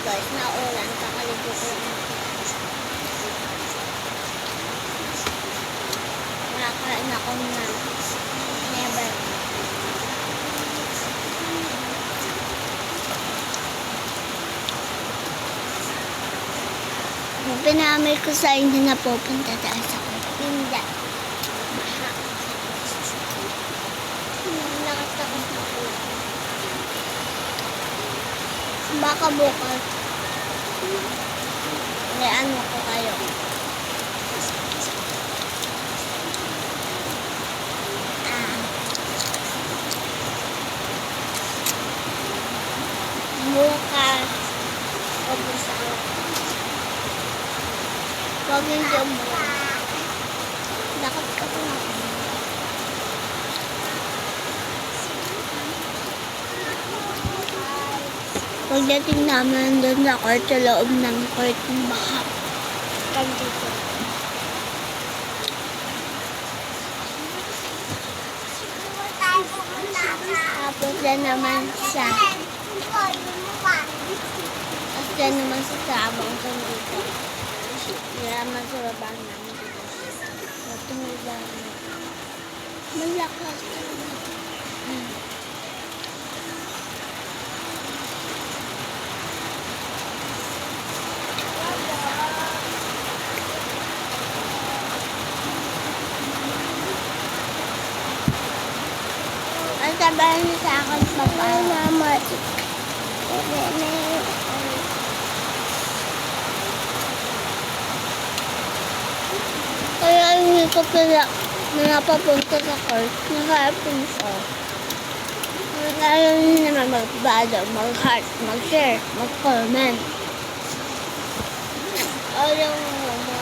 guys, naulan. Kakaligo ko lang. Nakakain ako na never. Pinamay ko sa inyo na pupunta tayo sa Hindi. Nakatakot na po. Baka bukas. Ano ko kayo. Bukas. Bukas ako. Huwag yung jumbo. Lakot ka po na. Pagdating namin doon sa court, sa loob ng court, baka kang dito. Tapos dyan naman sa sabang kang dito. Yaman sa baba namin dito. Matumulan. Malakas. Ang sabahan niyo sa akin, papa. Mama. Kaya hindi ko pala napapunta sa court. Naka-apin siya. Ayaw niyo naman mag-follow, mag-heart, mag-share, mag-comment. Ayaw mo